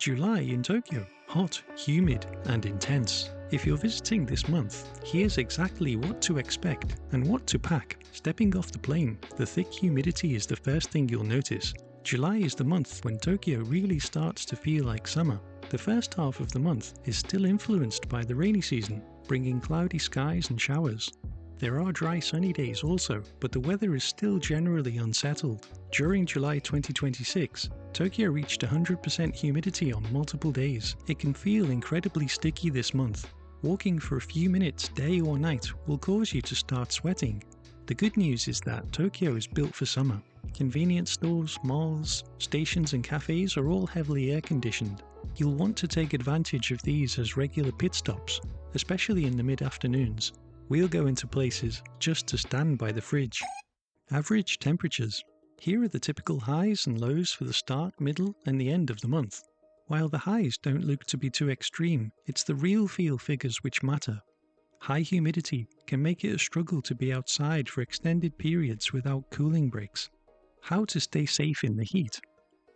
July in Tokyo, hot, humid, and intense. If you're visiting this month, here's exactly what to expect and what to pack. Stepping off the plane, the thick humidity is the first thing you'll notice. July is the month when Tokyo really starts to feel like summer. The first half of the month is still influenced by the rainy season, bringing cloudy skies and showers. There are dry sunny days also, but the weather is still generally unsettled. During July 2026, Tokyo reached 100% humidity on multiple days. It can feel incredibly sticky this month. Walking for a few minutes day or night will cause you to start sweating. The good news is that Tokyo is built for summer. Convenience stores, malls, stations and cafes are all heavily air-conditioned. You'll want to take advantage of these as regular pit stops, especially in the mid-afternoons. We'll go into places just to stand by the fridge. Average temperatures. Here are the typical highs and lows for the start, middle and the end of the month. While the highs don't look to be too extreme, it's the RealFeel figures which matter. High humidity can make it a struggle to be outside for extended periods without cooling breaks. How to stay safe in the heat.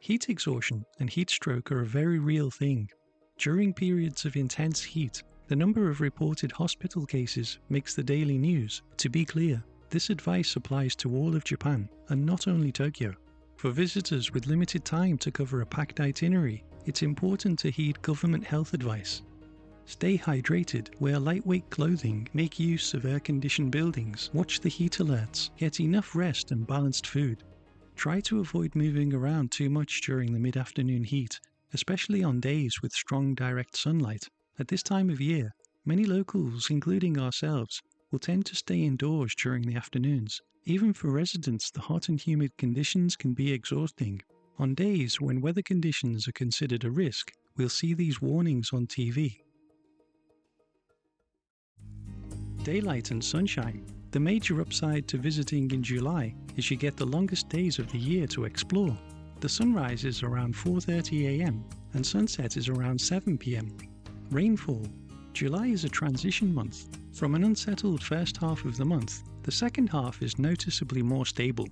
Heat exhaustion and heat stroke are a very real thing. During periods of intense heat, the number of reported hospital cases makes the daily news. To be clear, this advice applies to all of Japan and not only Tokyo. For visitors with limited time to cover a packed itinerary, it's important to heed government health advice. Stay hydrated, wear lightweight clothing, make use of air-conditioned buildings, watch the heat alerts, get enough rest and balanced food. Try to avoid moving around too much during the mid-afternoon heat, especially on days with strong direct sunlight. At this time of year, many locals, including ourselves, will tend to stay indoors during the afternoons. Even for residents, the hot and humid conditions can be exhausting. On days when weather conditions are considered a risk, we'll see these warnings on TV. Daylight and sunshine. The major upside to visiting in July is you get the longest days of the year to explore. The sunrise is around 4:30 AM and sunset is around 7 PM. Rainfall. July is a transition month. From an unsettled first half of the month, the second half is noticeably more stable.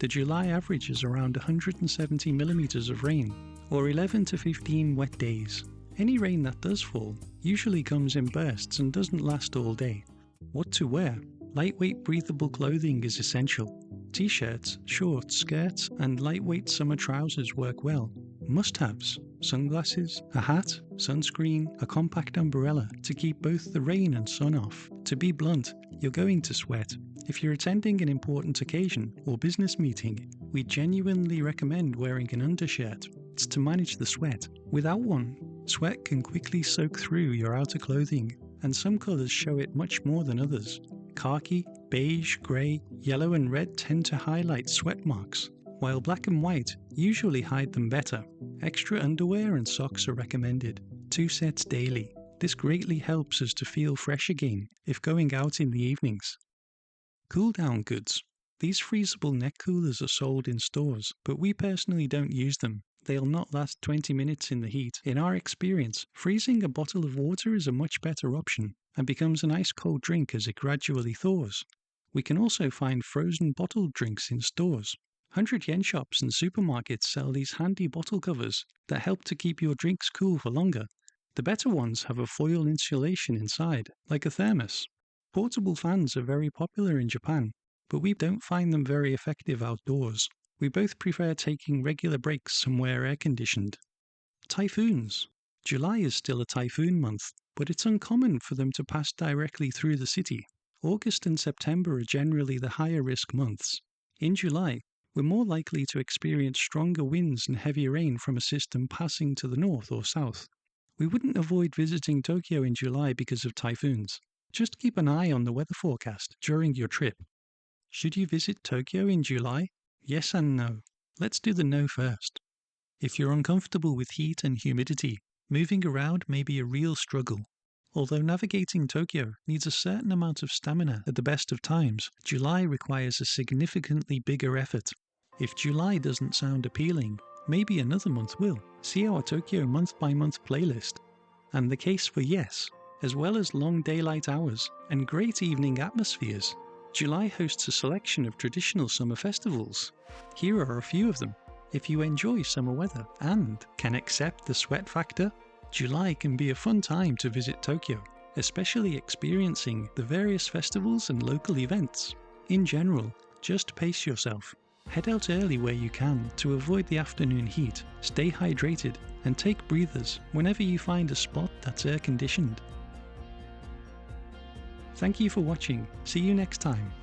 The July average is around 170 millimeters of rain, or 11 to 15 wet days. Any rain that does fall usually comes in bursts and doesn't last all day. What to wear? Lightweight breathable clothing is essential. T-shirts, shorts, skirts, and lightweight summer trousers work well. Must-haves: sunglasses, a hat, sunscreen, a compact umbrella to keep both the rain and sun off. To be blunt, you're going to sweat. If you're attending an important occasion or business meeting, we genuinely recommend wearing an undershirt. It's to manage the sweat. Without one, sweat can quickly soak through your outer clothing, and some colours show it much more than others. Khaki, beige, grey, yellow and red tend to highlight sweat marks, while black and white usually hide them better. Extra underwear and socks are recommended, 2 sets daily. This greatly helps us to feel fresh again if going out in the evenings. Cool down goods. These freezable neck coolers are sold in stores, but we personally don't use them. They'll not last 20 minutes in the heat. In our experience, freezing a bottle of water is a much better option and becomes an ice-cold drink as it gradually thaws. We can also find frozen bottled drinks in stores. 100-yen shops and supermarkets sell these handy bottle covers that help to keep your drinks cool for longer. The better ones have a foil insulation inside, like a thermos. Portable fans are very popular in Japan, but we don't find them very effective outdoors. We both prefer taking regular breaks somewhere air-conditioned. Typhoons. July is still a typhoon month, but it's uncommon for them to pass directly through the city. August and September are generally the higher-risk months. In July, we're more likely to experience stronger winds and heavy rain from a system passing to the north or south. We wouldn't avoid visiting Tokyo in July because of typhoons. Just keep an eye on the weather forecast during your trip. Should you visit Tokyo in July? Yes and no. Let's do the no first. If you're uncomfortable with heat and humidity, moving around may be a real struggle. Although navigating Tokyo needs a certain amount of stamina at the best of times, July requires a significantly bigger effort. If July doesn't sound appealing, maybe another month will. See our Tokyo month-by-month playlist. And the case for yes, as well as long daylight hours and great evening atmospheres, July hosts a selection of traditional summer festivals. Here are a few of them: If you enjoy summer weather and can accept the sweat factor, July can be a fun time to visit Tokyo, especially experiencing the various festivals and local events. In general, just pace yourself. Head out early where you can to avoid the afternoon heat, stay hydrated, and take breathers whenever you find a spot that's air conditioned. Thank you for watching. See you next time.